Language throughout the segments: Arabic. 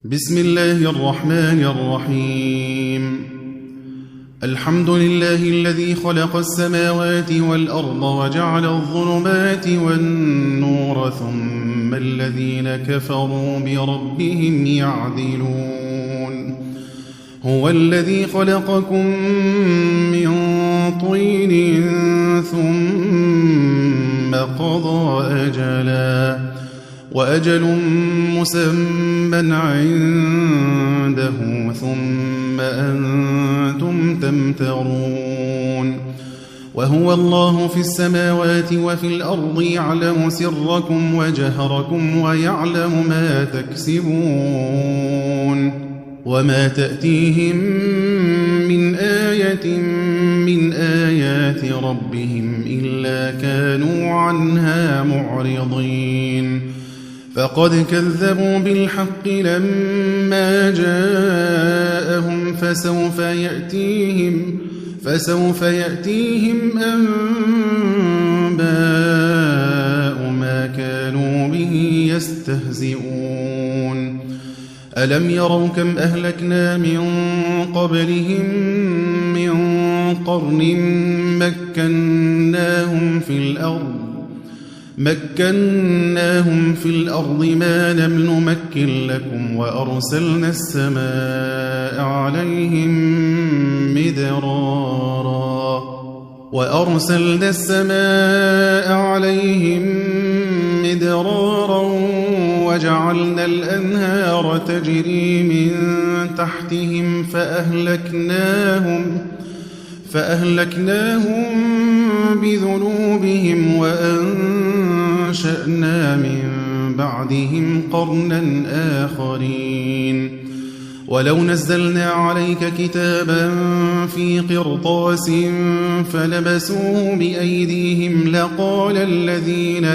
بسم الله الرحمن الرحيم. الحمد لله الذي خلق السماوات والأرض وجعل الظلمات والنور ثم الذين كفروا بربهم يعدلون. هو الذي خلقكم من طين ثم قضى أجلا وأجل مسمى عنده ثم أنتم تمترون. وهو الله في السماوات وفي الأرض يعلم سركم وجهركم ويعلم ما تكسبون. وما تأتيهم من آية من آيات ربهم إلا كانوا عنها معرضين. فقد كذبوا بالحق لما جاءهم فسوف يأتيهم أنباء ما كانوا به يستهزئون. ألم يروا كم أهلكنا من قبلهم من قرن مكناهم في الأرض ما لم نمكن لكم وأرسلنا السماء عليهم مدرارا وجعلنا الأنهار تجري من تحتهم فأهلكناهم بذنوبهم وأنشأنا من بعدهم قرنا آخرين. ولو نزلنا عليك كتابا في قرطاس فلمسوه بأيديهم لقال الذين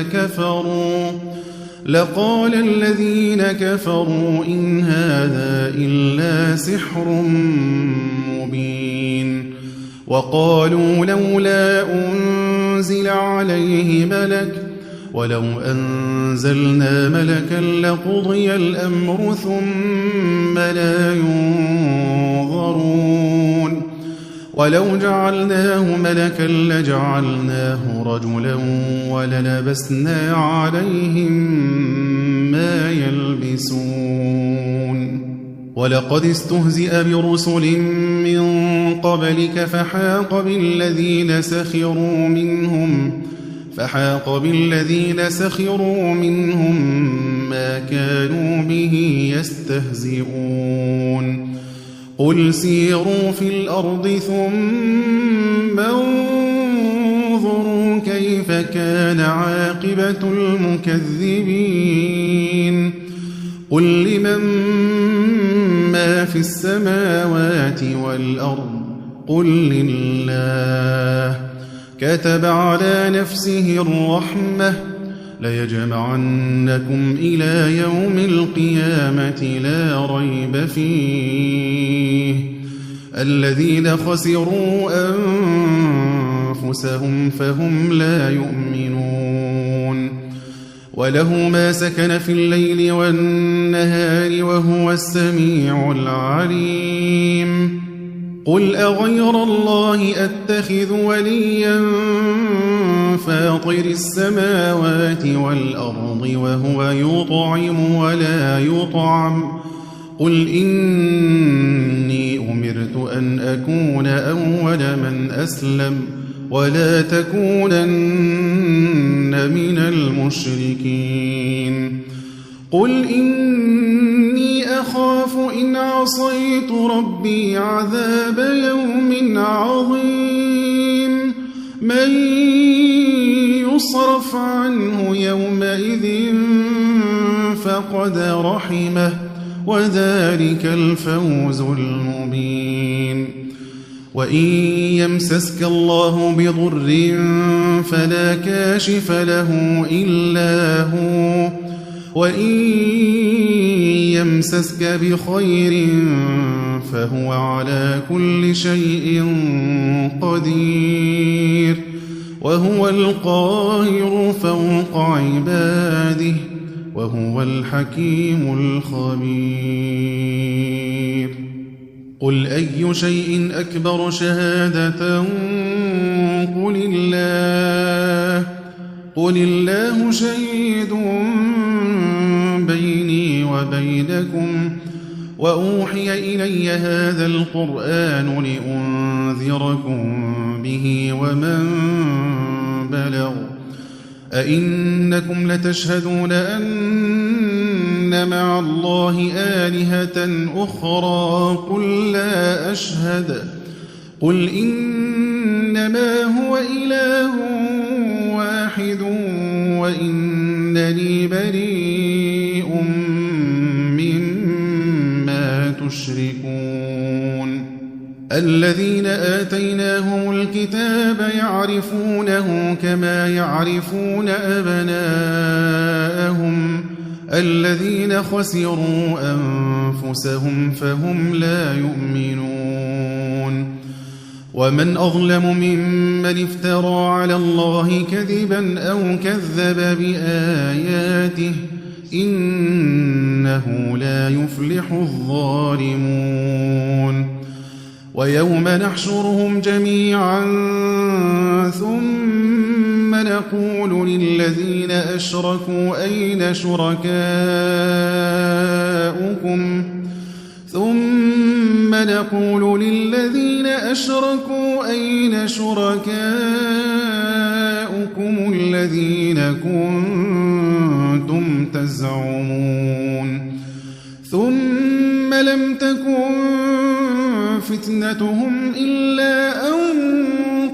كفروا إن هذا إلا سحر مبين. وقالوا لولا أنزل عليه ملك ولو أنزلنا ملكا لقضي الأمر ثم لا ينظرون. ولو جعلناه ملكا لجعلناه رجلا وللبسنا عليهم ما يلبسون. ولقد استهزئ برسل من قبلك فحاق بالذين سخروا منهم ما كانوا به يستهزئون. قل سيروا في الأرض ثم انظروا كيف كان عاقبة المكذبين. قل لمن ما في السماوات والأرض قل لله. كتب على نفسه الرحمة ليجمعنكم إلى يوم القيامة لا ريب فيه. الذين خسروا أنفسهم فهم لا يؤمنون. وله ما سكن في الليل والنهار وهو السميع العليم. قل أغير الله أتخذ وليا فاطر السماوات والأرض وهو يطعم ولا يطعم. قل إني أمرت أن أكون أول من أسلم ولا تكونن من المشركين. قل إني أخاف إن عصيت ربي عذاب يوم عظيم. من يصرف عنه يومئذ فقد رحمه وذلك الفوز المبين. وإن يمسسك الله بضر فلا كاشف له إلا هو وإن يمسسك بخير فهو على كل شيء قدير. وهو القاهر فوق عباده وهو الحكيم الخبير. قل أي شيء أكبر شهادة قل الله شهيد بيني وبينكم وأوحي إلي هذا القرآن لأنذركم به ومن بلغ أئنكم لتشهدون أن مع الله آلهة أخرى قل لا أشهد قل إنما هو إله واحد وإنني بريء مما تشركون. الذين آتيناهم الكتاب يعرفونه كما يعرفون أبناءهم الذين خسروا أنفسهم فهم لا يؤمنون. ومن أظلم ممن افترى على الله كذبا أو كذب بآياته إنه لا يفلح الظالمون. ويوم نحشرهم جميعا ثم نقول للذين أشركوا أين شركاؤكم الذين كنتم تزعمون ثم لم تكن فتنتهم إلا أن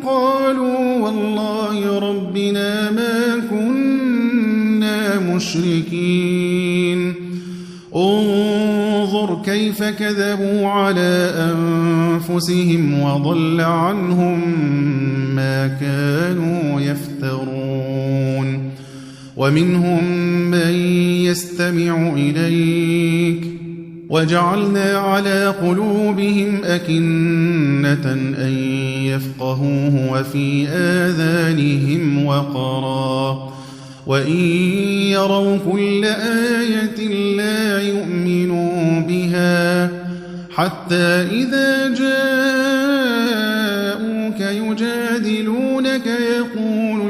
قالوا والله ربنا ما كنا مشركين. انظر كيف كذبوا على أنفسهم وضل عنهم ما كانوا يفترون. ومنهم من يستمع إليك وجعلنا على قلوبهم أكنة أن يفقهوه وفي آذانهم وقرا وإن يروا كل آية لا يؤمنوا بها حتى إذا جاءوك يجادلونك يقول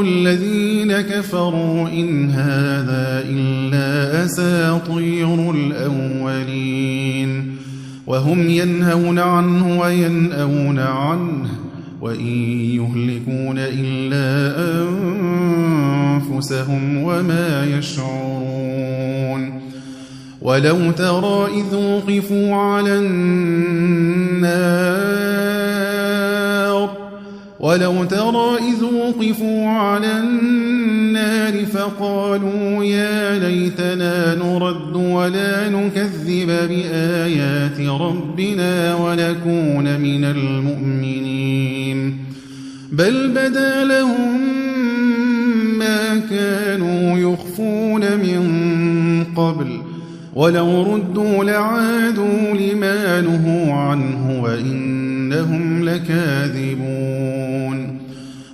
الذين كفروا إن هذا إلا أساطير الأولين وهم ينهون عنه وينأون عنه وإن يهلكون إلا أنفسهم وما يشعرون. ولو ترى إذ وقفوا على النار فقالوا يا ليتنا نرد ولا نكذب بآيات ربنا ونكون من المؤمنين بل بدا لهم ما كانوا يخفون من قبل ولو ردوا لعادوا لما نهوا عنه وإنهم لكاذبون.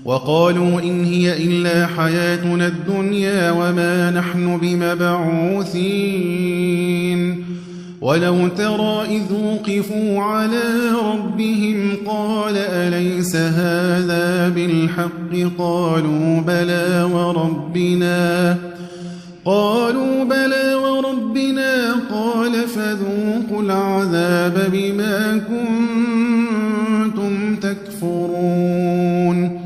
وقالوا إن هي إلا حياتنا الدنيا وما نحن بمبعوثين. ولو ترى إذ وقفوا على ربهم قال أليس هذا بالحق قالوا بلى وربنا قال فذوقوا العذاب بما كنتم تكفرون.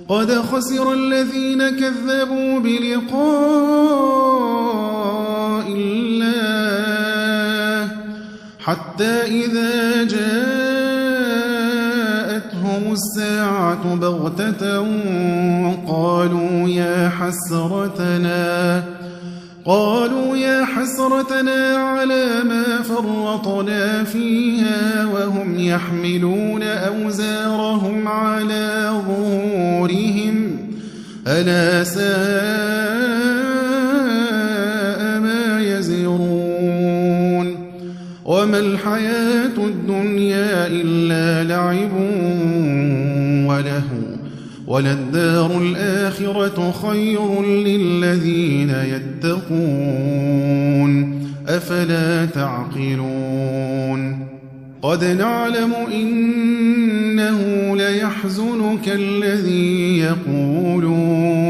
قد خسر الذين كذبوا بلقاء الله حتى إذا جاءتهم الساعة بغتة قالوا يا حسرتنا على ما فرطنا فيها وهم يحملون أوزارهم على ظهورهم ألا ساء ما يزرون. وما الحياة الدنيا إلا لعب ولهو وَلَلدَّارُ الْآخِرَةُ خَيْرٌ لِّلَّذِينَ يَتَّقُونَ أَفَلَا تَعْقِلُونَ قَدْ نَعْلَمُ إِنَّهُ لَيَحْزُنُكَ الَّذِي يَقُولُونَ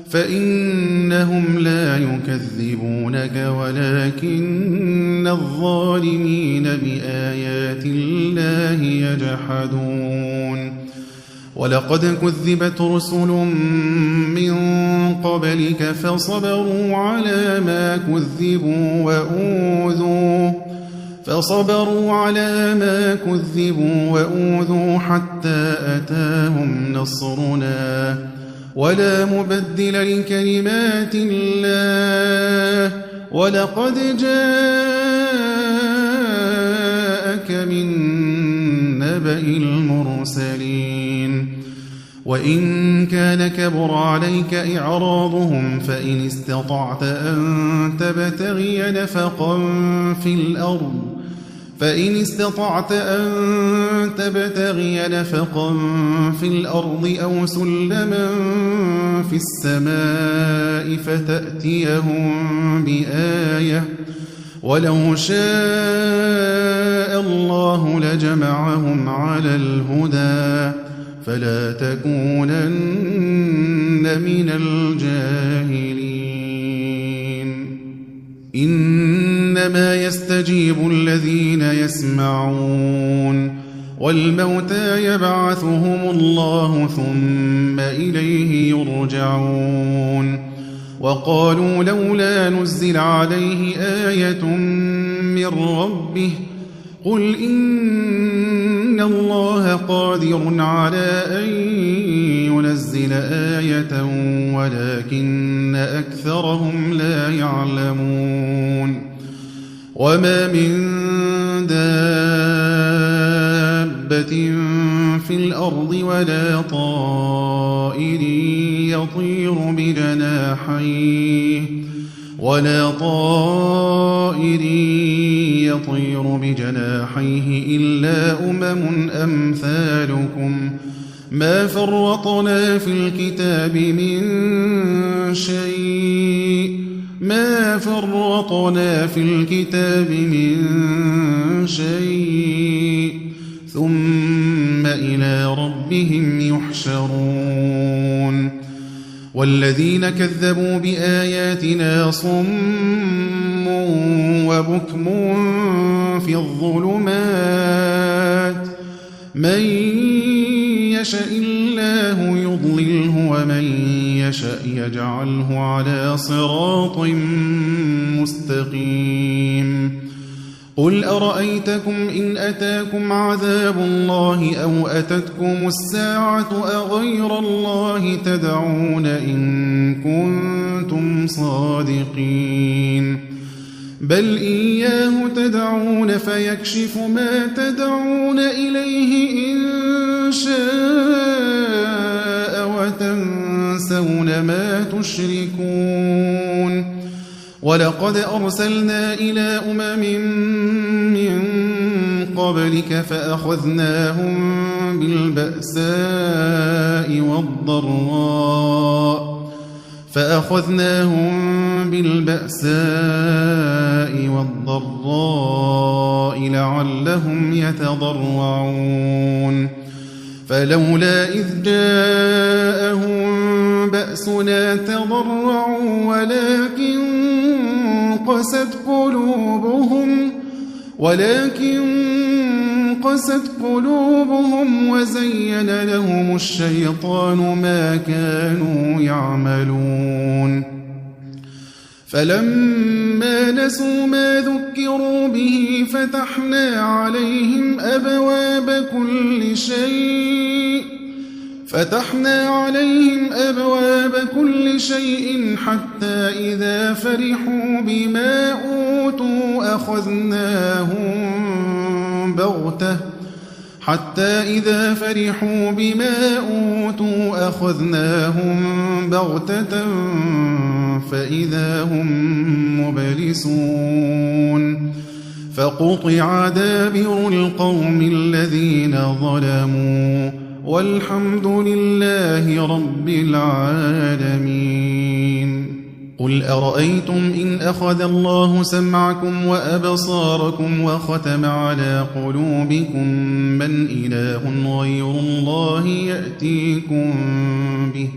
فَإِنَّهُمْ لَا يُكَذِّبُونَكَ وَلَكِنَّ الظَّالِمِينَ بِآيَاتِ اللَّهِ يَجْحَدُونَ وَلَقَدْ كُذِّبَتْ رُسُلٌ مِّن قَبْلِكَ فَصَبَرُوا عَلَىٰ مَا كُذِّبُوا وَأُوذُوا حَتَّىٰ أَتَاهُمْ نَصْرُنَا وَلَا مُبَدِّلَ لِكَلِمَاتِ اللَّهِ وَلَقَدْ جَاءَكَ مِن نَّبَإِ الْمُرْسَلِينَ وَإِن كَانَ كَبُرَ عَلَيْكَ إِعْرَاضُهُمْ فَإِنِ اسْتَطَعْتَ أَن تَبْتَغِيَ نَفَقًا فِي الْأَرْضِ أَوْ سُلَّمًا فِي السَّمَاءِ فَتَأْتِيَهُم بِآيَةٍ وَلَوْ شَاءَ اللَّهُ لَجَمَعَهُمْ عَلَى الْهُدَىٰ فَلَا تَكُونَنَّ مِنَ الْجَاهِلِينَ إِنَّمَا يَسْتَجِيبُ الَّذِينَ يَسْمَعُونَ وَالْمَوْتَىٰ يَبْعَثُهُمُ اللَّهُ ثُمَّ إِلَيْهِ يُرْجَعُونَ وَقَالُوا لَوْلَا نُزِّلَ عَلَيْهِ آيَةٌ مِّن رَّبِّهِ قُلْ إِنَّ اللَّهَ قَادِرٌ عَلَىٰ أَن يُنَزِّلَ آيَةً وَلَٰكِنَّ أَكْثَرَهُمْ لَا يَعْلَمُونَ وَمَا مِن دَابَّةٍ فِي الْأَرْضِ وَلَا طَائِرٍ يَطِيرُ بِجَنَاحَيْهِ إِلَّا أُمَمٌ أَمْثَالُكُم مَّا فَرَّطْنَا فِي الْكِتَابِ مِن شَيْءٍ ثُمَّ إِلَىٰ رَبِّهِمْ يُحْشَرُونَ وَالَّذِينَ كَذَّبُوا بِآيَاتِنَا صُمٌّ وَبُكْمٌ فِي الظُّلُمَاتِ مَن يَشَإِ اللَّهُ يُضْلِلْهُ وَمَن يَشَأْ يَجْعَلْهُ عَلَىٰ صِرَاطٍ مُّسْتَقِيمٍ قُلْ أَرَأَيْتَكُمْ إِنْ أَتَاكُمْ عَذَابُ اللَّهِ أَوْ أَتَتْكُمُ السَّاعَةُ أَغَيْرَ اللَّهِ تَدْعُونَ إِن كُنتُمْ صَادِقِينَ بَلْ إِيَّاهُ تَدْعُونَ فَيَكْشِفُ مَا تَدْعُونَ إِلَيْهِ إِن شَاءَ وَتَنسَوْنَ مَا تُشْرِكُونَ وَلَقَدْ أَرْسَلْنَا إِلَىٰ أُمَمٍ مِّن قَبْلِكَ فَأَخَذْنَاهُم بِالْبَأْسَاءِ وَالضَّرَّاءِ لَعَلَّهُمْ يَتَضَرَّعُونَ فَلَوْلَا إِذْ جَاءَهُم بَأْسُنَا تَضَرَّعُوا ولكن قست قلوبهم وزين لهم الشيطان ما كانوا يعملون فلما نسوا ما ذكروا به فتحنا عليهم أبواب كل شيء حتى إذا فرحوا بما أوتوا أخذناهم بغتة فإذا هم مبلسون فقطع دابر القوم الذين ظلموا والحمد لله رب العالمين. قل أرأيتم إن أخذ الله سمعكم وأبصاركم وختم على قلوبكم من إله غير الله يأتيكم به؟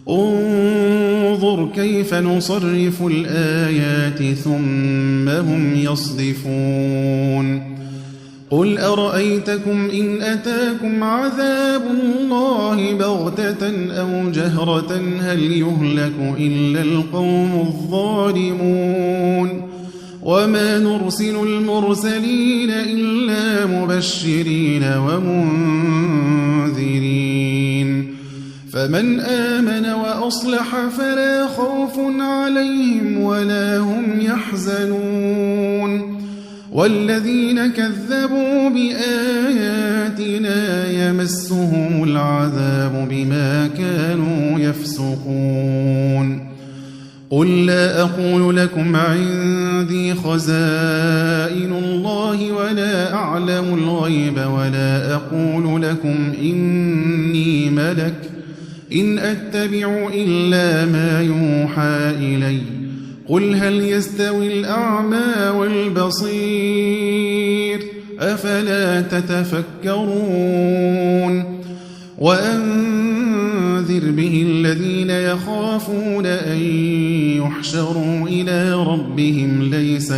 انظر كيف نصرف الآيات ثم هم يصدفون. قل أرأيتكم إن أتاكم عذاب الله بغتة أو جهرة هل يهلك إلا القوم الظالمون؟ وما نرسل المرسلين إلا مبشرين ومنذرين، فمن آمن وأصلح فلا خوف عليهم ولا هم يحزنون. والذين كذبوا بآياتنا يمسهم العذاب بما كانوا يفسقون. قل لا أقول لكم عندي خزائن الله ولا أعلم الغيب ولا أقول لكم إني ملك إن أتبع إلا ما يوحى إلي. قل هل يستوي الأعمى والبصير أفلا تتفكرون. وأنذر به الذين يخافون أن يحشروا إلى ربهم ليس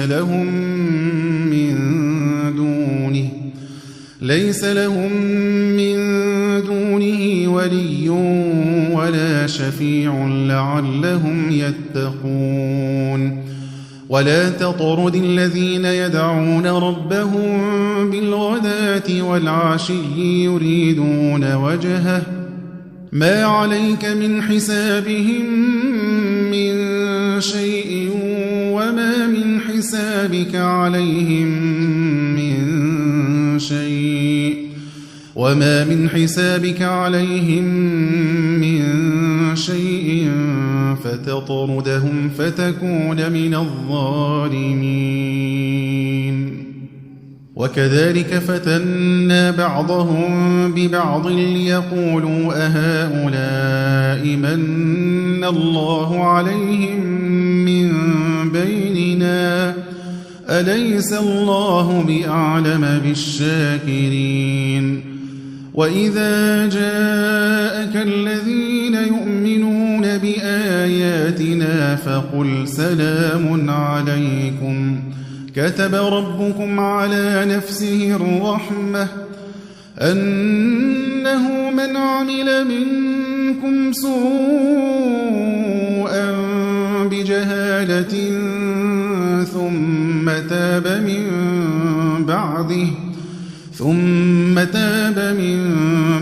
لهم من دونه ولي ولا شفيع لعلهم يتقون. ولا تطرد الذين يدعون ربهم بالغداة والعشي يريدون وجهه ما عليك من حسابهم من شيء وما من حسابك عليهم من شيء فتطردهم فتكون من الظالمين. وكذلك فتنا بعضهم ببعض ليقولوا أهؤلاء من الله عليهم من بيننا أليس الله بأعلم بالشاكرين. وإذا جاءك الذين يؤمنون بآياتنا فقل سلام عليكم كتب ربكم على نفسه الرحمة أنه من عمل منكم سوءا بجهالة ثم تاب من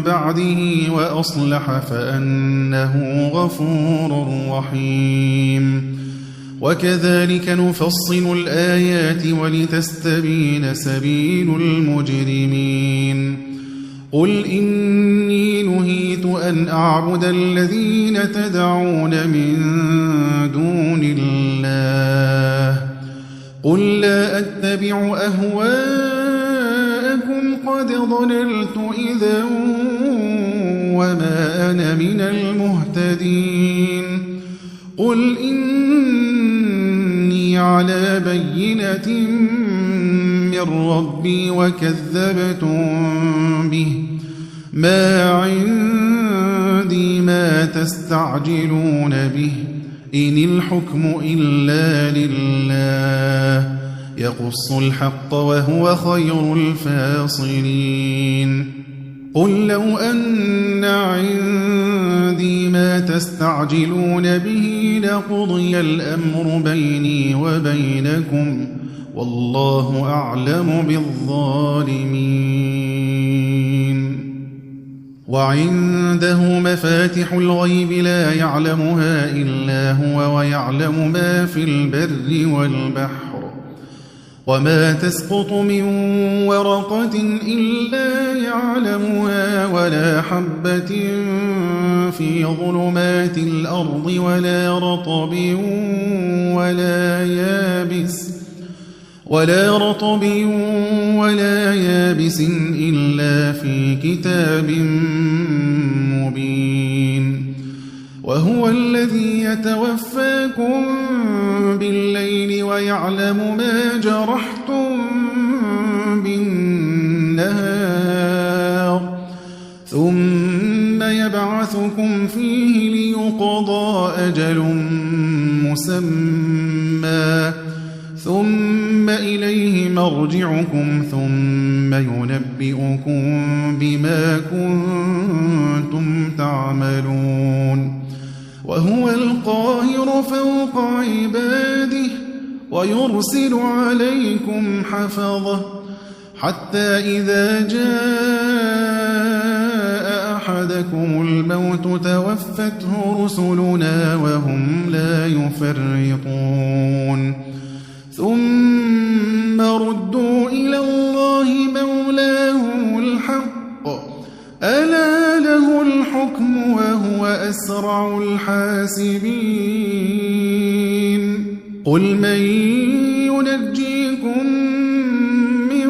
بعده وأصلح فأنه غفور رحيم. وكذلك نفصل الآيات ولتستبين سبيل المجرمين. قل إني نهيت أن أعبد الذين تدعون من دون الله قل لا أتبع أهواءكم قد ضللت إذا وما أنا من المهتدين. قل إني على بينة من ربي وكذبتم به ما عندي ما تستعجلون به إن الحكم إلا لله يقص الحق وهو خير الفاصلين. قل لو أن عندي ما تستعجلون به لقضي الأمر بيني وبينكم والله أعلم بالظالمين. وعنده مفاتح الغيب لا يعلمها إلا هو ويعلم ما في البر والبحر وما تسقط من ورقة إلا يعلمها ولا حبة في ظلمات الأرض ولا رطب ولا رطب ولا يابس إلا في كتاب مبين وهو الذي يتوفاكم بالليل ويعلم ما جرحتم بالنهار ثم يبعثكم فيه ليقضى أجل مسمى ثم إليه مرجعكم ثم ينبئكم بما كنتم تعملون وهو القاهر فوق عباده ويرسل عليكم حفظه حتى إذا جاء أحدكم الموت توفته رسلنا وهم لا يفرطون ثم ردوا إلى الله مولاهم الحق ألا له الحكم وهو أسرع الحاسبين قل من ينجيكم من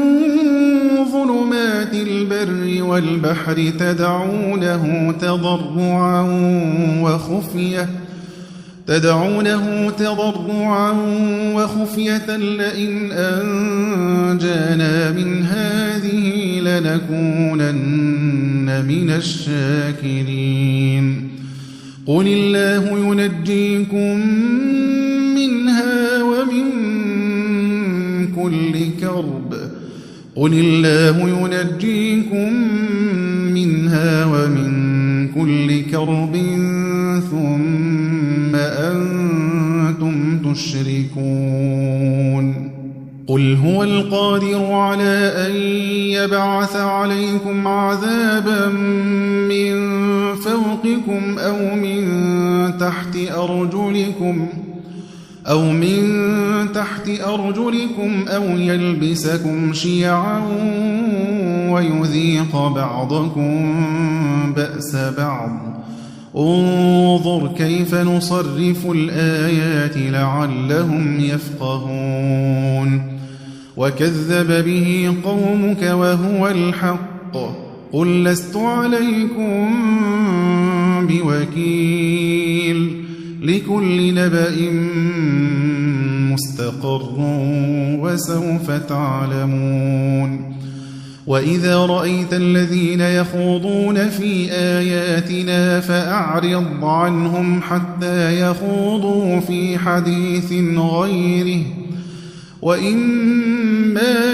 ظلمات البر والبحر تدعونه تضرعا وخفية لئن أنجانا من هذه لنكونن من الشاكرين قل الله ينجيكم منها ومن كل كرب ثم أنتم تشركون قل هو القادر على أن يبعث عليكم عذابا من فوقكم أو من تحت أرجلكم أو يلبسكم شيعا ويذيق بعضكم بأس بعض انظر كيف نصرف الآيات لعلهم يفقهون وكذب به قومك وهو الحق قل لست عليكم بوكيل لكل نبأ مستقر وسوف تعلمون وإذا رأيت الذين يخوضون في آياتنا فأعرض عنهم حتى يخوضوا في حديث غيره وإما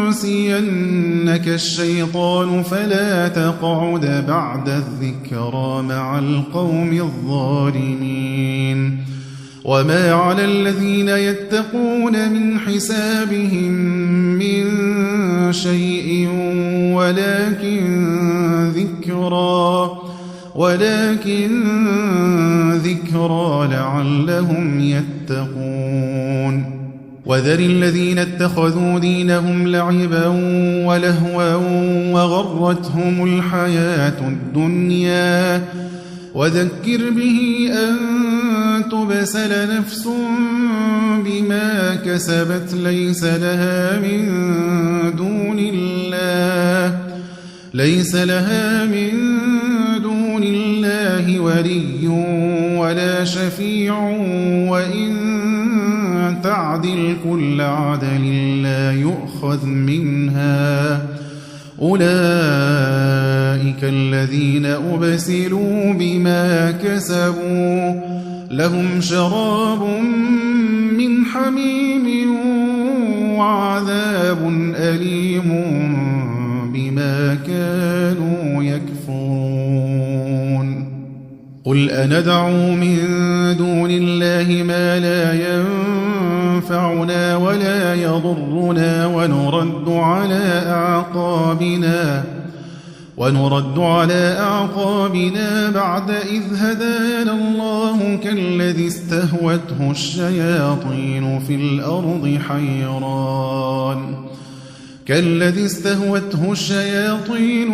ينسينك الشيطان فلا تقعد بعد الذكرى مع القوم الظالمين وما على الذين يتقون من حسابهم من شيء ولكن ذكرى لعلهم يتقون وذر الذين اتخذوا دينهم لعبا ولهوا وغرتهم الحياة الدنيا وذكر به أن تبسل نفس بما كسبت ليس لها من دون الله ولي ولا شفيع وإن تعدل كل عدل لا يؤخذ منها أولئك الذين أبسلوا بما كسبوا لهم شراب من حميم وعذاب أليم بما كانوا يكفرون قل أندعو من دون الله ما لا ينفعنا ولا يضرنا ونرد على أعقابنا بعد إذ هدانا الله كالذي استهوته الشياطين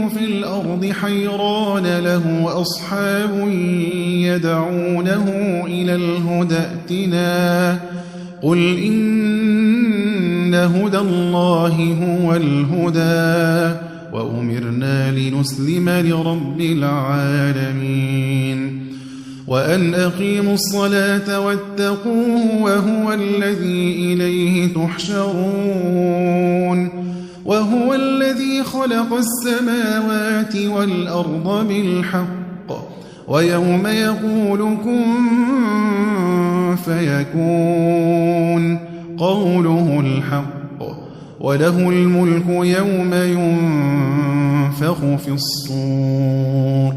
في الأرض حيران له أصحاب يدعونه إلى الهدى ائتنا قل إن هدى الله هو الهدى وأمرنا لنسلم لرب العالمين وأن أقيموا الصلاة واتقوه وهو الذي إليه تحشرون وهو الذي خلق السماوات والأرض بالحق ويوم يقول كن فيكون قوله الحق وله الملك يوم ينفخ في الصور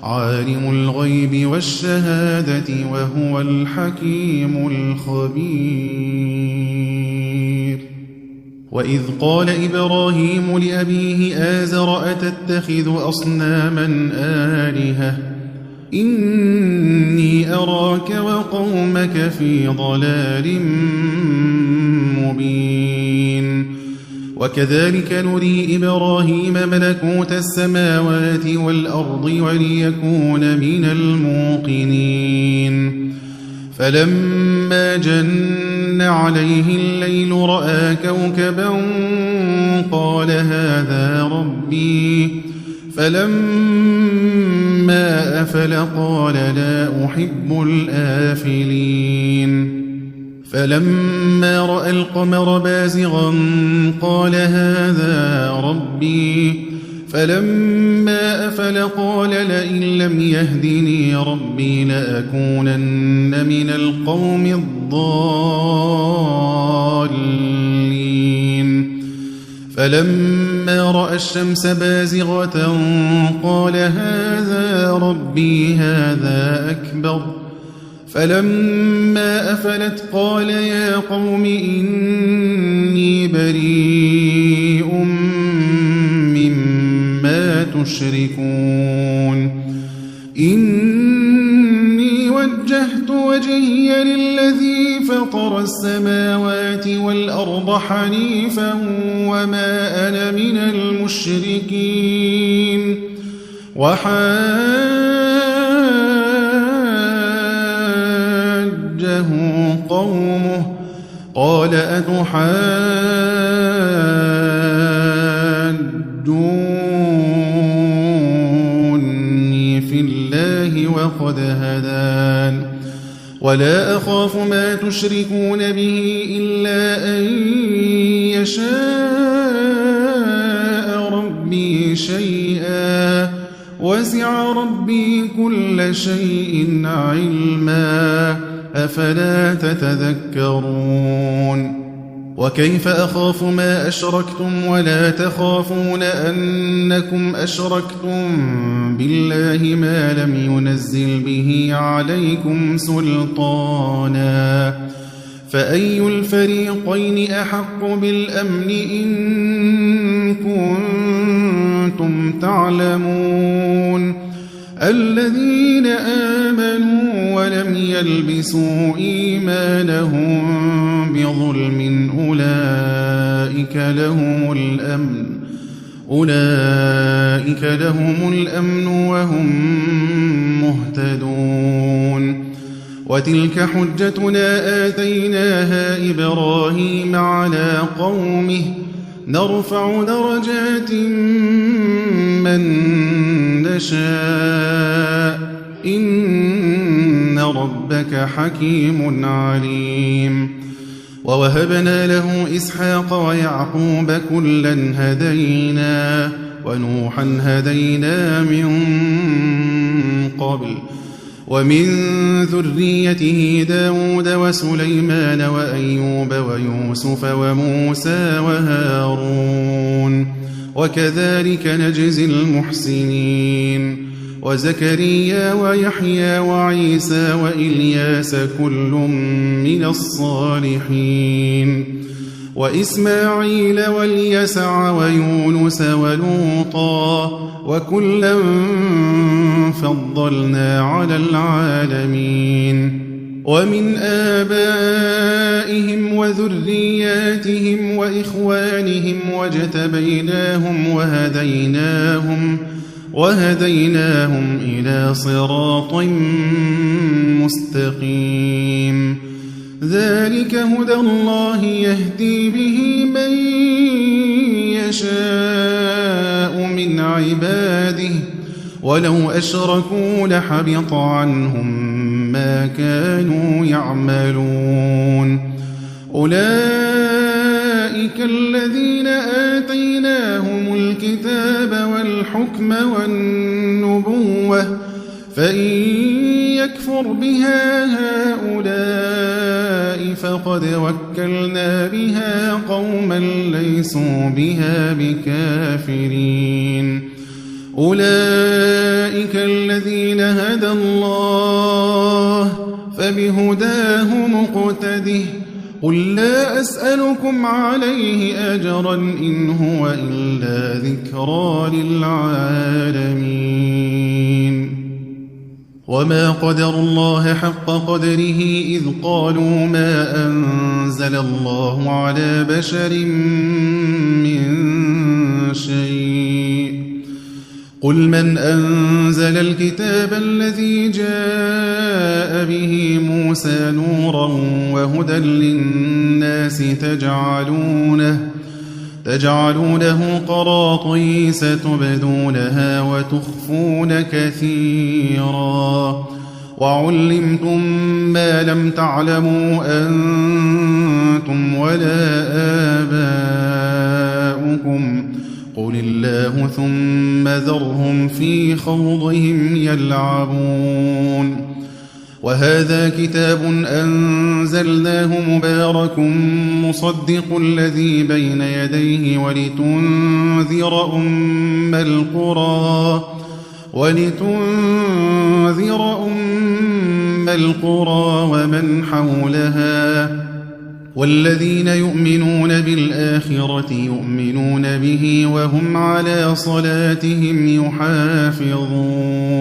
عالم الغيب والشهادة وهو الحكيم الخبير وإذ قال إبراهيم لأبيه آزر أتتخذ أصناما آلهة إني أراك وقومك في ضلال مبين وكذلك نري إبراهيم ملكوت السماوات والأرض وليكون من الموقنين فلما جن عليه الليل رأى كوكبا قال هذا ربي فلما أفل قال لا أحب الآفلين فلما رأى القمر بازغا قال هذا ربي فلما أفل قال لئن لم يهدني ربي لأكونن من القوم الضالين فلما رأى الشمس بازغة قال هذا ربي هذا أكبر فلما أفلت قال يا قوم إني بريء مما تشركون إني وجهت وجهي للذي فطر السماوات والأرض حنيفا وما أنا من المشركين وحاجه قومه قال أتحاجوني في الله وقد هدان ولا أخاف ما تشركون به إلا أن يشاء ربي شيئا وسع ربي كل شيء علما أفلا تتذكرون وكيف أخاف ما أشركتم ولا تخافون أنكم أشركتم بالله ما لم ينزل به عليكم سلطانا فأي الفريقين أحق بالأمن إن كنتم تعلمون الذين آمنوا ولم يلبسوا إيمانهم بظلم أولئك لهم الأمن وهم مهتدون وتلك حجتنا آتيناها إبراهيم على قومه نرفع درجات من نشاء إن ربك حكيم عليم ووهبنا له إسحاق ويعقوب كلا هدينا ونوحا هدينا من قبل ومن ذريته داود وسليمان وأيوب ويوسف وموسى وهارون وكذلك نجزي المحسنين وزكريا ويحيى وعيسى وإلياس كل من الصالحين وإسماعيل واليسع ويونس ولوطا وكلا فضلنا على العالمين ومن آبائهم وذرياتهم وإخوانهم واجتبيناهم وهديناهم إلى صراط مستقيم ذلك هدى الله يهدي به من يشاء من عباده ولو أشركوا لحبط عنهم ما كانوا يعملون أولئك الذين آتيناهم الكتاب والحكم والنبوة فإن يكفر بها هؤلاء فقد وكلنا بها قوما ليسوا بها بكافرين أولئك الذين هدى الله فبهداه مقتده قل لا أسألكم عليه أجرا إن هو إلا ذكرى للعالمين وما قدروا الله حق قدره إذ قالوا ما أنزل الله على بشر من شيء قل من أنزل الكتاب الذي جاء به موسى نورا وهدى للناس تجعلونه قراطيس تبدونها وتخفون كثيرا وعلمتم ما لم تعلموا أنتم ولا آباؤكم قل الله ثم ذرهم في خوضهم يلعبون وهذا كتاب أنزلناه مبارك مصدق الذي بين يديه ولتنذر أم القرى ومن حولها والذين يؤمنون بالآخرة يؤمنون به وهم على صلاتهم يحافظون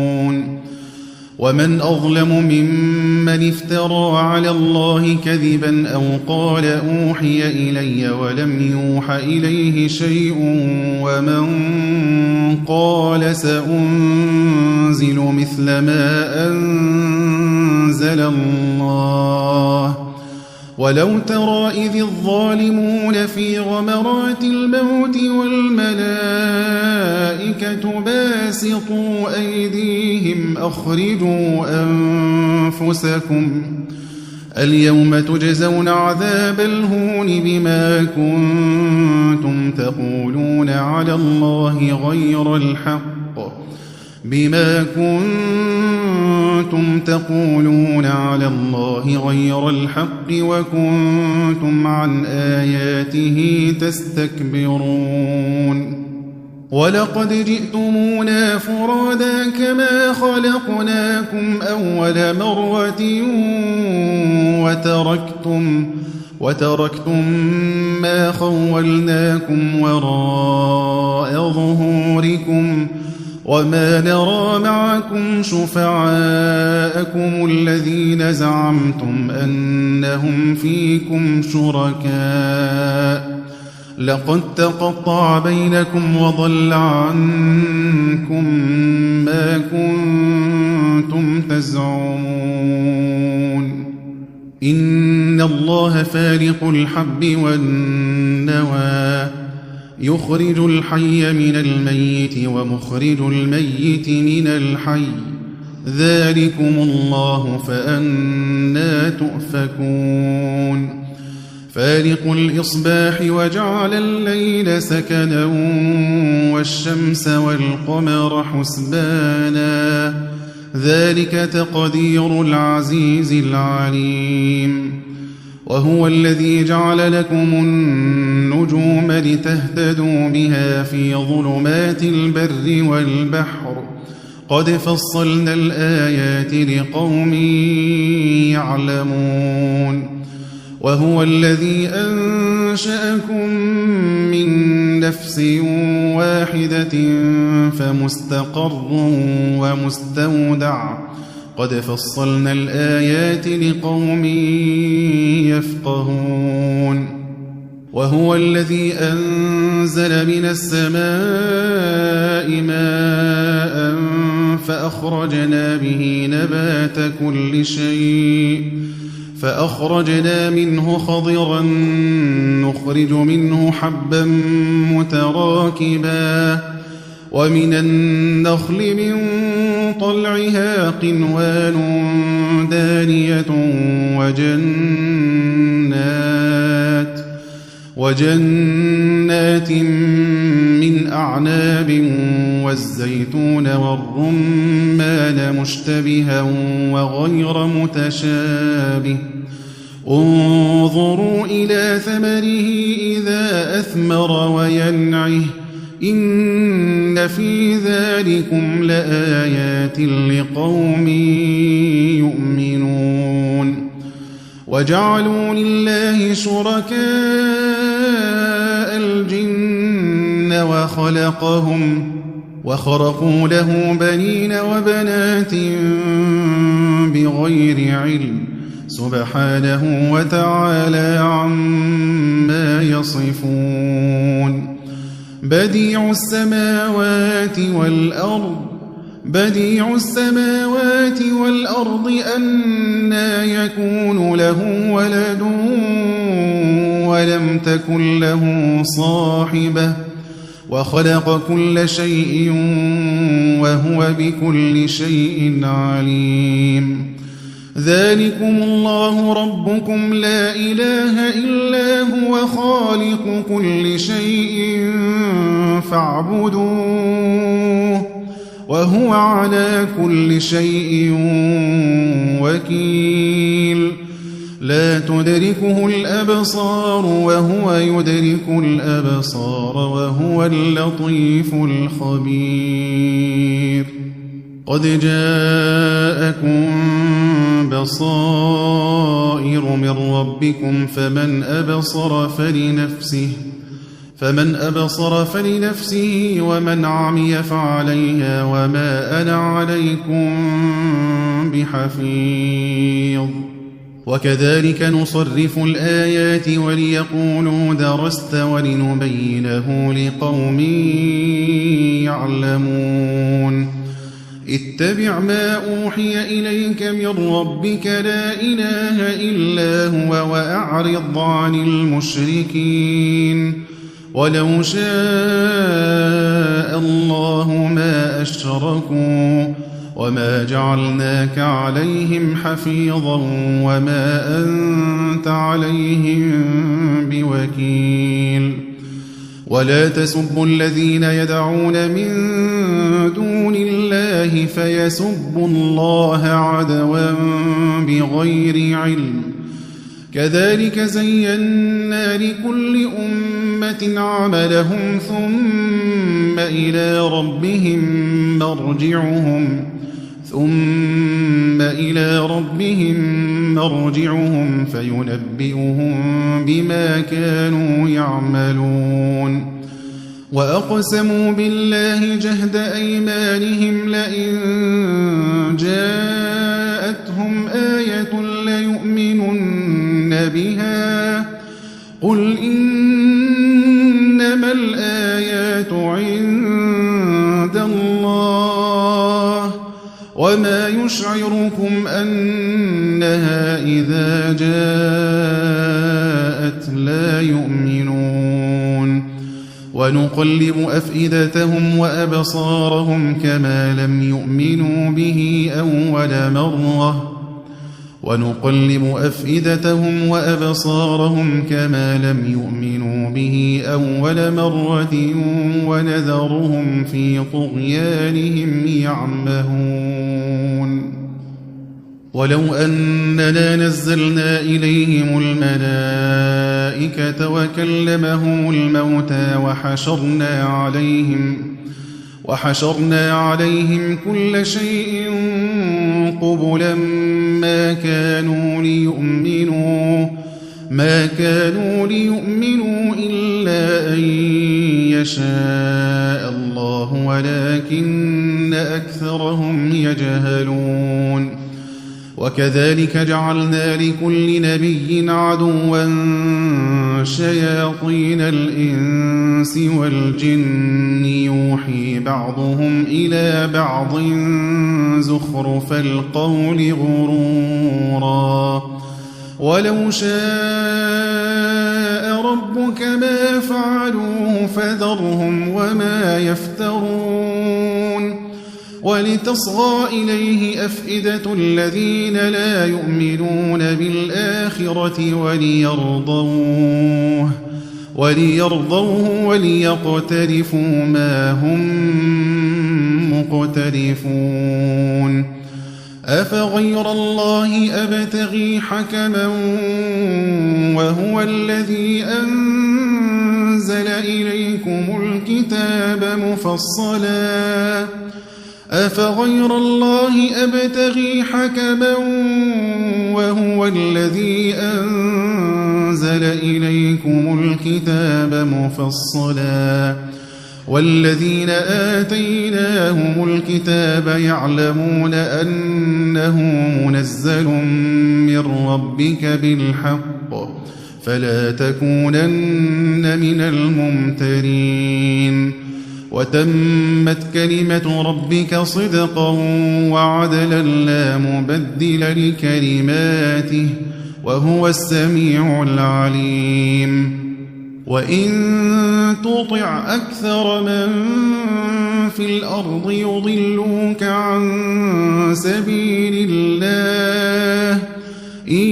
ومن أظلم ممن افترى على الله كذبا أو قال أوحي إلي ولم يوح إليه شيء ومن قال سأنزل مثل ما أنزل الله ولو ترى إذ الظالمون في غمرات الموت والملائكة باسطوا أيديهم أخرجوا أنفسكم اليوم تجزون عذاب الهون بما كنتم تقولون على الله غير الحق وكنتم عن آياته تستكبرون ولقد جئتمونا فرادا كما خلقناكم أول مرة وتركتم ما خولناكم وراء ظهوركم وما نرى معكم شفعاءكم الذين زعمتم أنهم فيكم شركاء لقد تقطع بينكم وضل عنكم ما كنتم تزعمون إن الله فالق الحب والنوى يخرج الحي من الميت ومخرج الميت من الحي ذلكم الله فأنى تؤفكون فالق الإصباح وجعل الليل سكنا والشمس والقمر حسبانا ذلك تقدير العزيز العليم وهو الذي جعل لكم النجوم لتهتدوا بها في ظلمات البر والبحر قد فصلنا الآيات لقوم يعلمون وهو الذي أنشأكم من نفس واحدة فمستقر ومستودع قد فصلنا الآيات لقوم يفقهون وهو الذي أنزل من السماء ماء فأخرجنا به نبات كل شيء فأخرجنا منه خضرا نخرج منه حبا متراكبا ومن النخل من طلعها قنوان دانية وجنات من أعناب والزيتون والرمان مشتبها وغير متشابه انظروا إلى ثمره إذا أثمر وينعه إن في ذلكم لآيات لقوم يؤمنون وجعلوا لله شركاء الجن وخرقوا له بنين وبنات بغير علم سبحانه وتعالى عما يصفون بديع السماوات والأرض أنى يكون له ولد ولم تكن له صاحبة وخلق كل شيء وهو بكل شيء عليم ذلكم الله ربكم لا إله إلا هو خالق كل شيء فاعبدوه وهو على كل شيء وكيل لا تدركه الأبصار وهو يدرك الأبصار وهو اللطيف الخبير قد جاءكم بصائر من ربكم فمن أبصر فلنفسه ومن عمي فعليها وما أنا عليكم بحفيظ وكذلك نصرف الآيات وليقولوا درست ولنبينه لقوم يعلمون اتبع ما أوحي إليك من ربك لا إله إلا هو وأعرض عن المشركين ولو شاء الله ما أشركوا وما جعلناك عليهم حفيظا وما أنت عليهم بوكيل ولا تسبوا الذين يدعون من دون الله فيسبوا الله عدوا بغير علم كذلك زينا لكل أمة عملهم ثم إلى ربهم مرجعهم فينبئهم بما كانوا يعملون وأقسموا بالله جهد أيمانهم لئن جاءتهم آية ليؤمنن بها قل إنما الآيات عند الله وما يشعركم أنها إذا جاءت لا يؤمنون ونقلب أفئدتهم وأبصارهم كما لم يؤمنوا به أول مرة ونذرهم في طغيانهم يعمهون ولو أننا نزلنا إليهم الملائكة وكلمهم الموتى وحشرنا عليهم كل شيء قبلا ما كانوا ليؤمنوا إلا أن يشاء الله ولكن أكثرهم يجهلون وكذلك جعلنا لكل نبي عدوا شياطين الإنس والجن يوحي بعضهم إلى بعض زخرف القول غرورا ولو شاء ربك ما فعلوه فذرهم وما يفترون ولتصغى إليه أفئدة الذين لا يؤمنون بالآخرة وليرضوه وليقترفوا ما هم مقترفون أفغير الله أبتغي حكما وهو الذي أنزل إليكم الكتاب مفصلا أفغير الله أبتغي حكما وهو الذي أنزل إليكم الكتاب مفصلا والذين آتيناهم الكتاب يعلمون أنه منزل من ربك بالحق فلا تكونن من الممترين وتمت كلمة ربك صدقا وعدلا لا مبدل لكلماته وهو السميع العليم وإن تطع أكثر من في الأرض يضلوك عن سبيل الله إن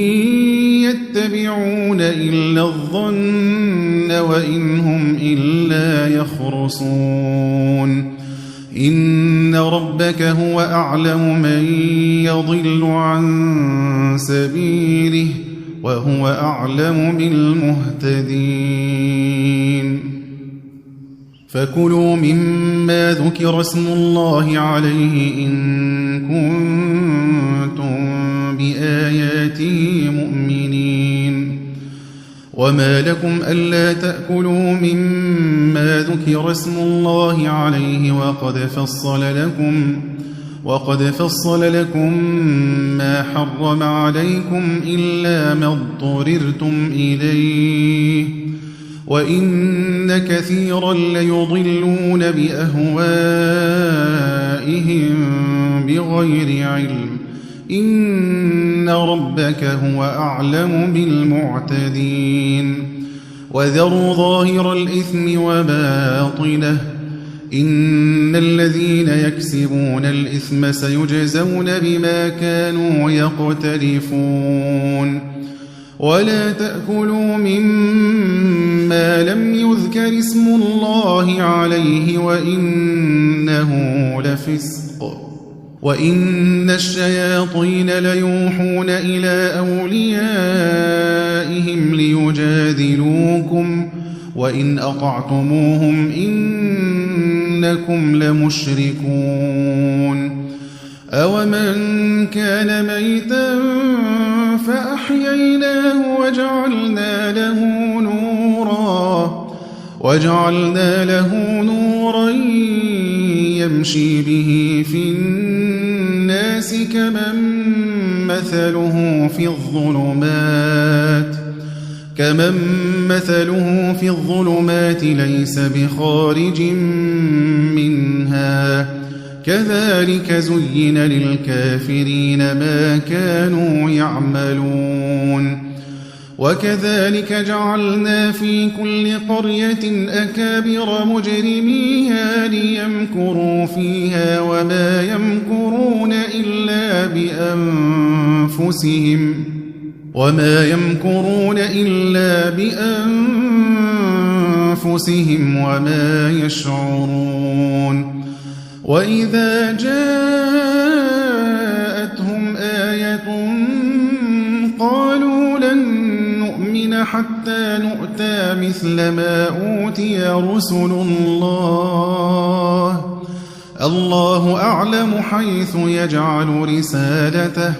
يتبعون إلا الظن وإن هم إلا يخرصون إن ربك هو أعلم من يضل عن سبيله وهو أعلم بالمهتدين فكلوا مما ذكر اسم الله عليه إن كنتم بآياته مؤمنين وما لكم ألا تأكلوا مما ذكر اسم الله عليه وقد فصل لكم ما حرم عليكم إلا ما اضطررتم إليه وإن كثيرا ليضلون بأهوائهم بغير علم إن ربك هو أعلم بالمعتدين وذروا ظاهر الإثم وباطنه إن الذين يكسبون الإثم سيجزون بما كانوا يقترفون ولا تأكلوا مما لم يذكر اسم الله عليه وإنه لفسق وإن الشياطين ليوحون إلى أوليائهم ليجادلوكم وإن أطعتموهم إنكم لمشركون أومن كان ميتا فأحييناه وجعلنا له نورا يمشي به في الناس كمن مثله في الظلمات ليس بخارج منها كذلك زين للكافرين ما كانوا يعملون وكذلك جعلنا في كل قرية أكابر مجرميها ليمكروا فيها وما يمكرون إلا بأنفسهم وما يشعرون وإذا جاءتهم آية قالوا لن نؤمن حتى نؤتى مثل ما أوتي رسل الله أعلم حيث يجعل رسالته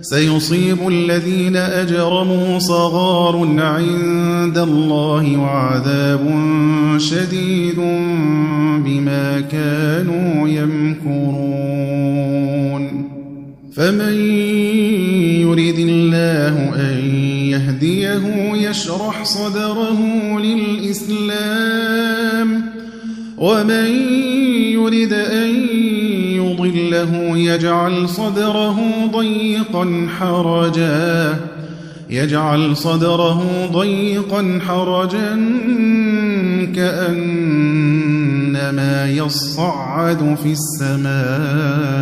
سيصيب الذين أجرموا صغار عند الله وعذاب شديد بما كانوا يمكرون فمن يرد الله أن يهديه يشرح صدره للإسلام ومن يرد أن يضله يجعل صدره ضيقا حرجا يجعل صدره ضيقا حرجا كأنما يصعد في السماء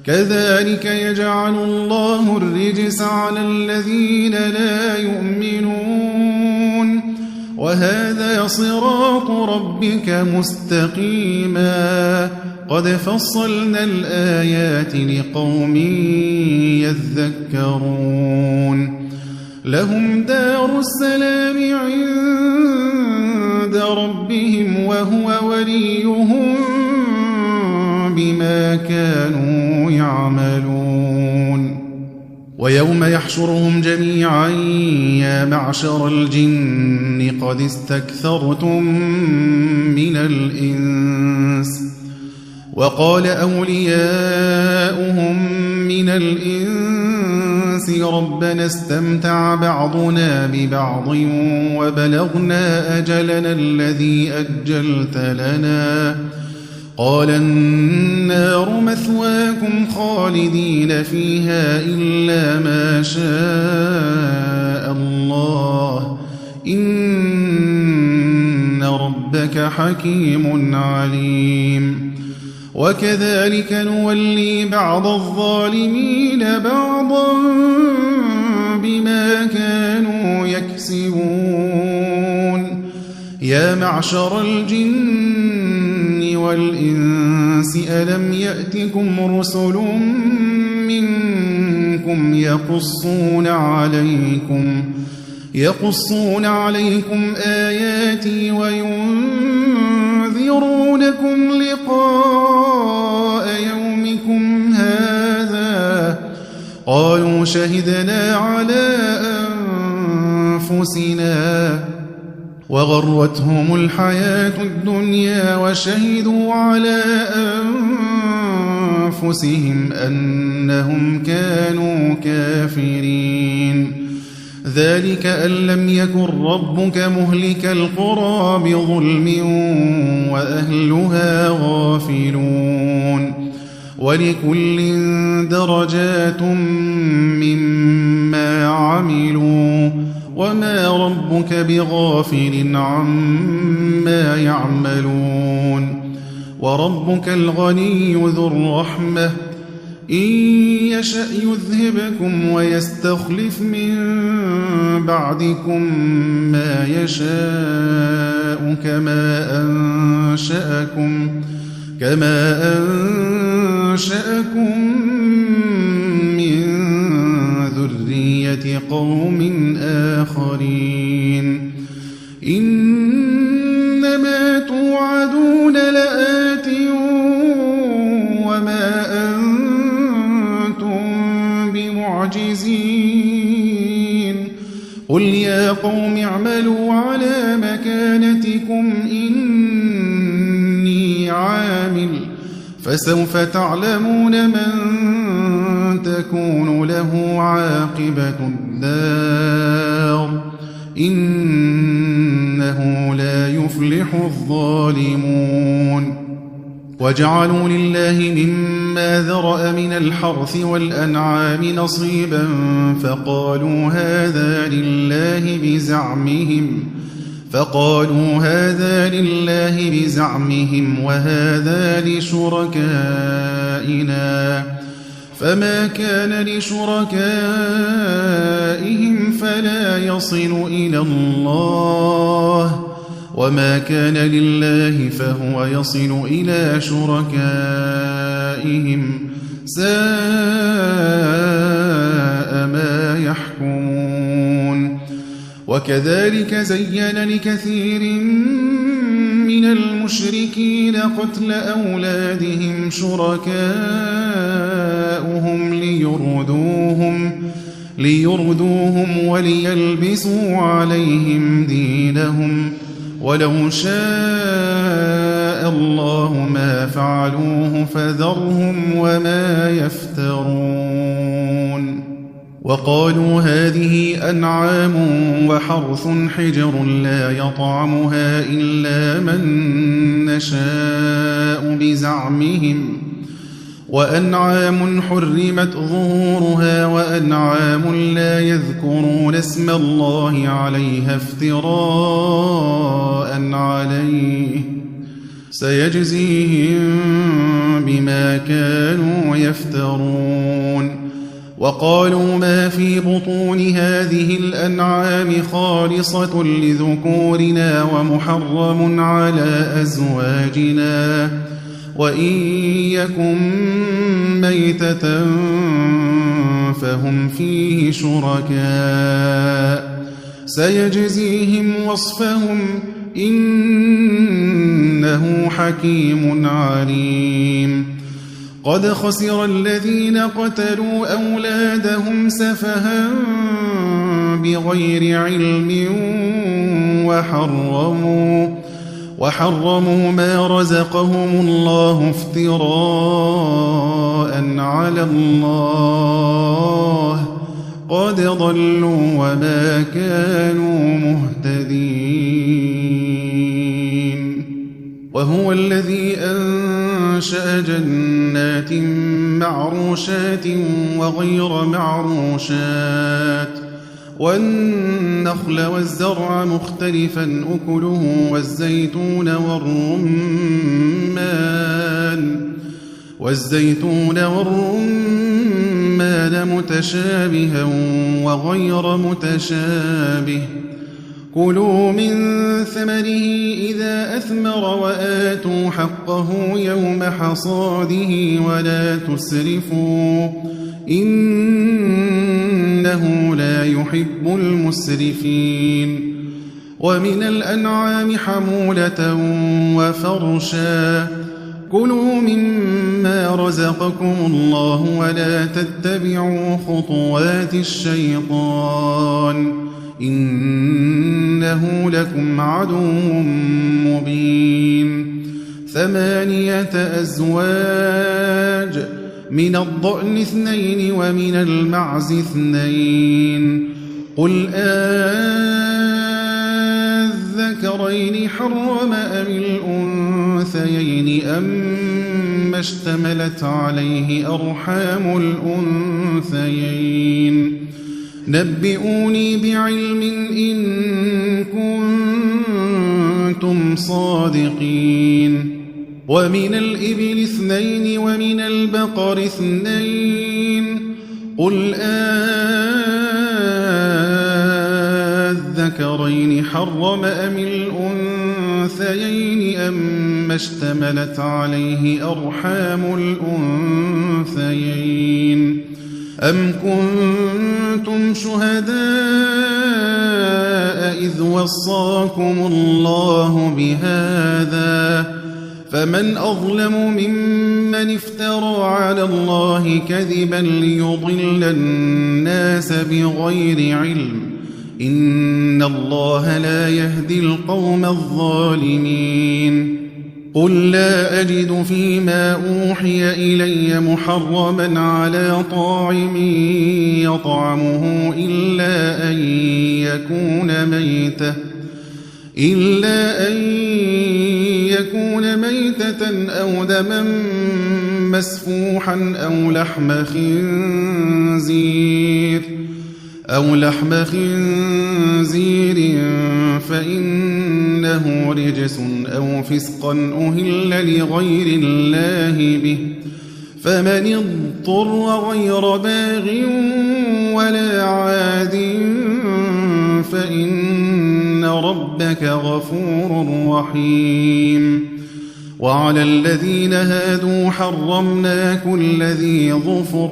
كذلك يجعل الله الرجس على الذين لا يؤمنون وهذا صراط ربك مستقيما قد فصلنا الآيات لقوم يذكرون لهم دار السلام عند ربهم وهو وليهم بما كانوا يعملون ويوم يحشرهم جميعا يا معشر الجن قد استكثرتم من الإنس وقال أولياؤهم من الإنس ربنا استمتع بعضنا ببعض وبلغنا أجلنا الذي أجلت لنا قال النار مثواكم خالدين فيها إلا ما شاء الله إن ربك حكيم عليم وكذلك نولي بعض الظالمين بعضا بما كانوا يكسبون يا معشر الجن والإنس ألم يأتكم رسل منكم يقصون عليكم آياتي وينذرونكم لقاء يومكم هذا قالوا شهدنا على أنفسنا وغرتهم الحياة الدنيا وشهدوا على أنفسهم أنهم كانوا كافرين ذلك أن لم يكن ربك مهلك القرى بظلم وأهلها غافلون ولكل درجات مما عملوا وما ربك بغافل عما يعملون وربك الغني ذو الرحمة إن يشأ يذهبكم ويستخلف من بعدكم ما يشاء كما أنشأكم من ذرية قوم آخرين إنما توعدون لآت وما أنتم بمعجزين قل يا قوم اعملوا على مكانتكم إني عامل فسوف تعلمون من تكون له عاقبة الدار إنه لا يفلح الظالمون وجعلوا لله مما ذرأ من الحرث والأنعام نصيبا فقالوا هذا لله بزعمهم وهذا لشركائنا فما كان لشركائهم فلا يصل إلى الله وما كان لله فهو يصل إلى شركائهم ساء ما يحكمون وكذلك زين لكثير من المشركين قتل أولادهم شركاؤهم ليردوهم وليلبسوا عليهم دينهم ولو شاء الله ما فعلوه فذرهم وما يفترون وقالوا هذه أنعام وحرث حجر لا يطعمها إلا من نشاء وأنعام حرمت ظهورها وأنعام لا يذكرون اسم الله عليها افتراء عليه سيجزيهم بما كانوا يفترون. وقالوا ما في بطون هذه الأنعام خالصة لذكورنا ومحرم على أزواجنا وإن يكن ميتة فهم فيه شركاء سيجزيهم وصفهم إنه حكيم عليم. قد خسر الذين قتلوا أولادهم سفها بغير علم وحرموا ما رزقهم الله افتراء على الله قد ضلوا وما كانوا مهتدين. وهو الذي أنشأ جنات معروشات وغير معروشات والنخل والزرع مختلفا أكله والزيتون والرمان متشابها وغير متشابه كلوا من ثمره إذا أثمر وآتوا حقه يوم حصاده ولا تسرفوا إنه لا يحب المسرفين. ومن الأنعام حمولة وفرشا كلوا مما رزقكم الله ولا تتبعوا خطوات الشيطان إنه لكم عدو مبين. 8 أزواج من الضأن 2 ومن المعز 2 قل الذكرين حرم أم الأنثيين أم اشتملت عليه أرحام الأنثيين نبئوني بعلم إن كنتم صادقين. ومن الإبل 2 ومن البقر 2 قل الذكرين حرم أم الأنثيين أم اشتملت عليه أرحام الأنثيين أم كنتم شهداء إذ وصاكم الله بهذا فمن أظلم ممن افترى على الله كذبا ليضل الناس بغير علم إن الله لا يهدي القوم الظالمين. قل لا أجد فيما أوحي إلي محرما على طاعم يطعمه إلا أن يكون ميتة أو دما مسفوحا أو لحم خنزير فإنه رجس أو فسقا أهل لغير الله به فمن اضطر غير باغ ولا عاد فإن ربك غفور رحيم. وعلى الذين هادوا حرمنا كل ذي ظفر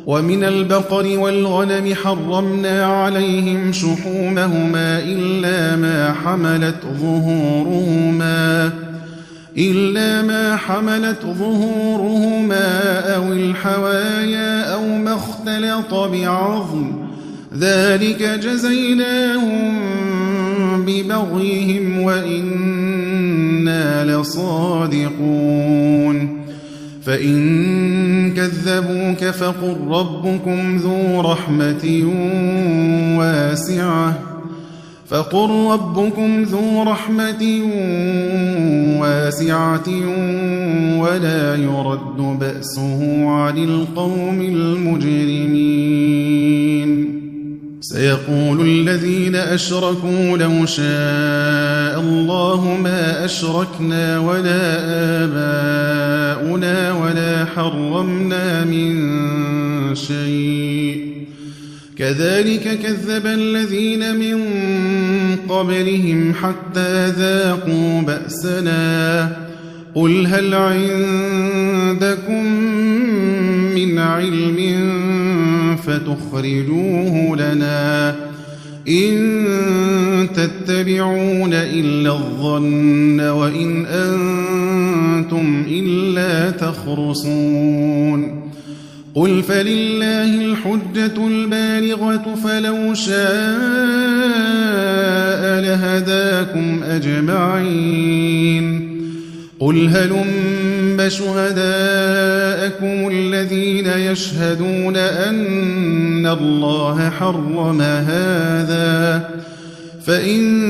ومن البقر والغنم حرمنا عليهم شحومهما إلا ما حملت ظهورهما أو الحوايا أو ما اختلط بعظم ذلك جزيناهم ببغيهم وإنا لصادقون. فإن كذبوك فقل ربكم ذو رحمة واسعة فقل ربكم ذو رحمة واسعة ولا يرد بأسه عن القوم المجرمين. سيقول الذين أشركوا لو شاء الله ما أشركنا ولا آباؤنا ولا حرمنا من شيء كذلك كذب الذين من قبلهم حتى ذاقوا بأسنا قل هل عندكم من علم فتخرجوه لنا إن تتبعون إلا الظن وإن أنتم إلا تخرصون قل فلله الحجة البالغة فلو شاء لهداكم أجمعين قل هلم شهداءكم الذين يشهدون أن الله حرم هذا فإن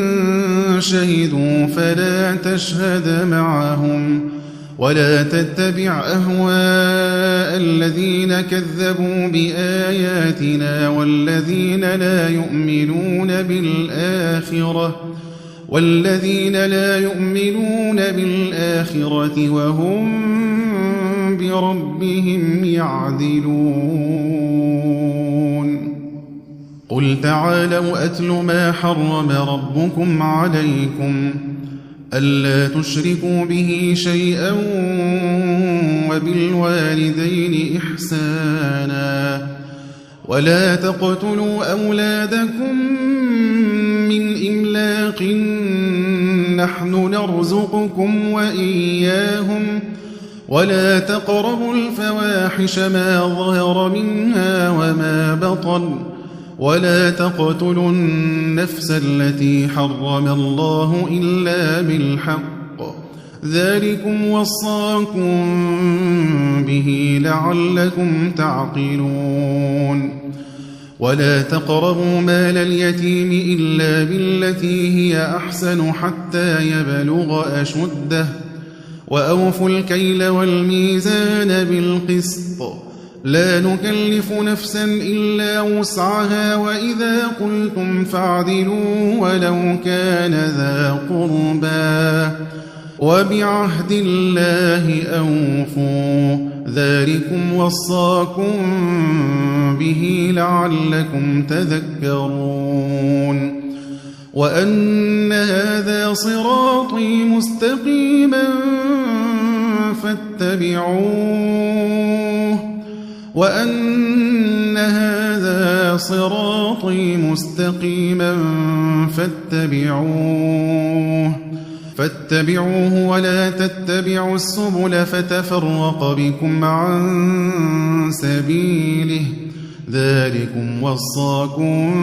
شهدوا فلا تشهد معهم ولا تتبع أهواء الذين كذبوا بآياتنا والذين لا يؤمنون بالآخرة وهم بربهم يعدلون قل تعالوا أتل ما حرم ربكم عليكم ألا تشركوا به شيئا وبالوالدين إحسانا ولا تقتلوا أولادكم من إملاق نحن نرزقكم وإياهم ولا تقربوا الفواحش ما ظهر منها وما بطن ولا تقتلوا النفس التي حرم الله إلا بالحق ذلكم وصاكم به لعلكم تعقلون ولا تقربوا مال اليتيم إلا بالتي هي أحسن حتى يبلغ أشده وأوفوا الكيل والميزان بالقسط لا نكلف نفسا إلا وسعها وإذا قلتم فاعدلوا ولو كان ذا قربى وبعهد الله أوفوا ذلكم وصاكم به لعلكم تذكرون وأن هذا صراطي مستقيما فاتبعوه وأن هذا صراطي مستقيما فاتبعوه ولا تتبعوا السبل فتفرق بكم عن سبيله ذلكم وصاكم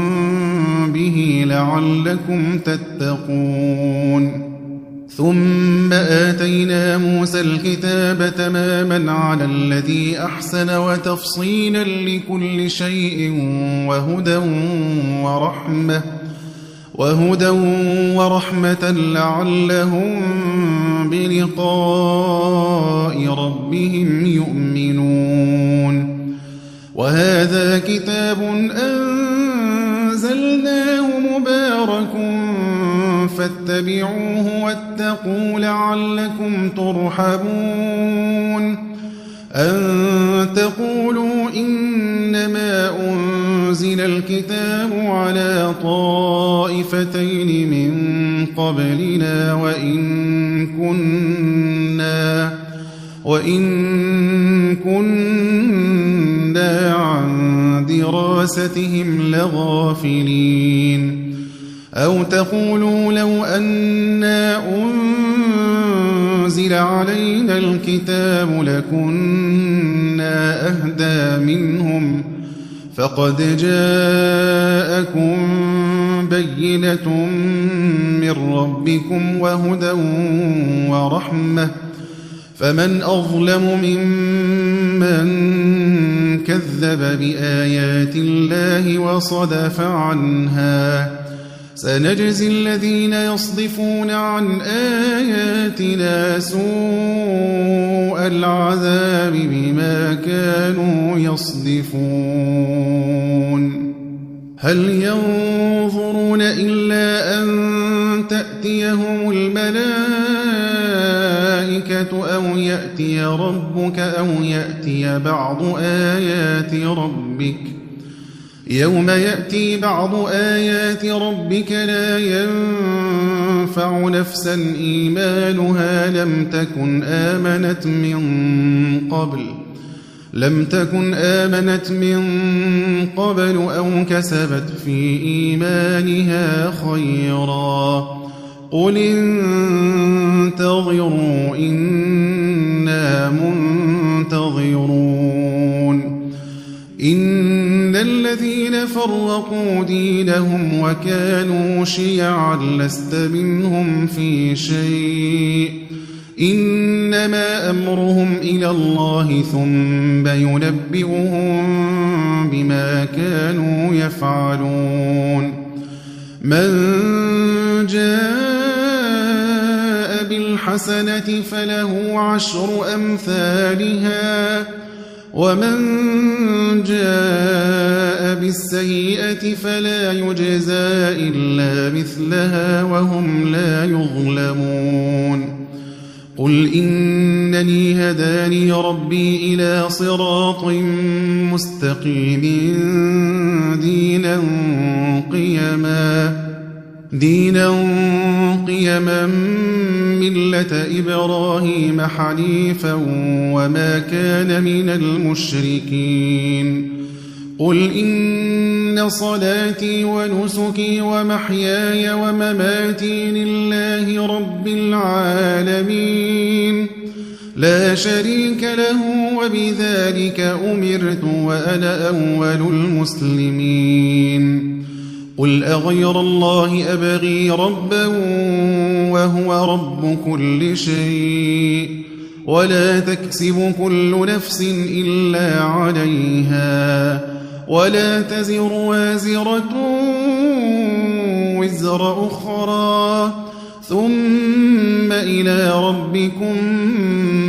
به لعلكم تتقون ثم آتينا موسى الكتاب تماما على الذي أحسن وتفصيلا لكل شيء وهدى ورحمة لعلهم بلقاء ربهم يؤمنون وهذا كتاب أنزلناه مبارك فاتبعوه واتقوا لعلكم ترحمون أن تقولوا إنما أنزل الكتاب على طائفتين من قبلنا وإن كنا عن دراستهم لغافلين أو تقولوا لو أنا أنزل علينا الكتاب لكنا أهدى منهم فقد جاءكم بينة من ربكم وهدى ورحمة فمن أظلم ممن كذب بآيات الله وصدف عنها سنجزي الذين يصدفون عن آياتنا سوء العذاب بما كانوا يصدفون هل ينظرون إلا أن تأتيهم الملائكة أو يأتي ربك أو يأتي بعض آيات ربك يوم يأتي بعض آيات ربك لا ينفع نفسا إيمانها لم تكن آمنت من قبل أو كسبت في إيمانها خيرا قل انتظروا إنا منتظرون إن الذين فرقوا دينهم وكانوا شيعا لست منهم في شيء إنما أمرهم إلى الله ثم ينبئهم بما كانوا يفعلون من جاء بالحسنة فله 10 أمثالها ومن جاء بالسيئة فلا يجزى إلا مثلها وهم لا يظلمون قل إنني هداني ربي إلى صراط مستقيم دينا قيما ملة إبراهيم حنيفا وما كان من المشركين قل إن صلاتي ونسكي ومحياي ومماتي لله رب العالمين لا شريك له وبذلك أمرت وأنا أول المسلمين قل أغير الله أبغي ربا وهو رب كل شيء ولا تكسب كل نفس إلا عليها ولا تزر وازرة وزر أخرى ثم إلى ربكم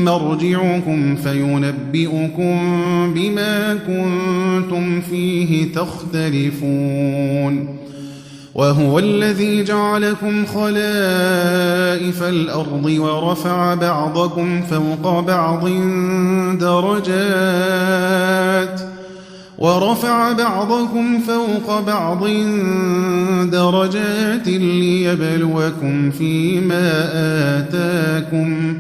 مرجعكم فينبئكم بما كنتم فيه تختلفون وهو الذي جعلكم خلائف الأرض ورفع بعضكم فوق بعض درجات ليبلوكم فيما آتاكم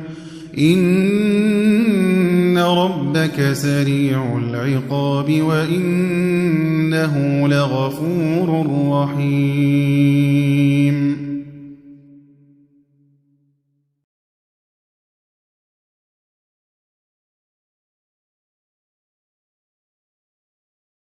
إن ربك سريع العقاب وإنه لغفور رحيم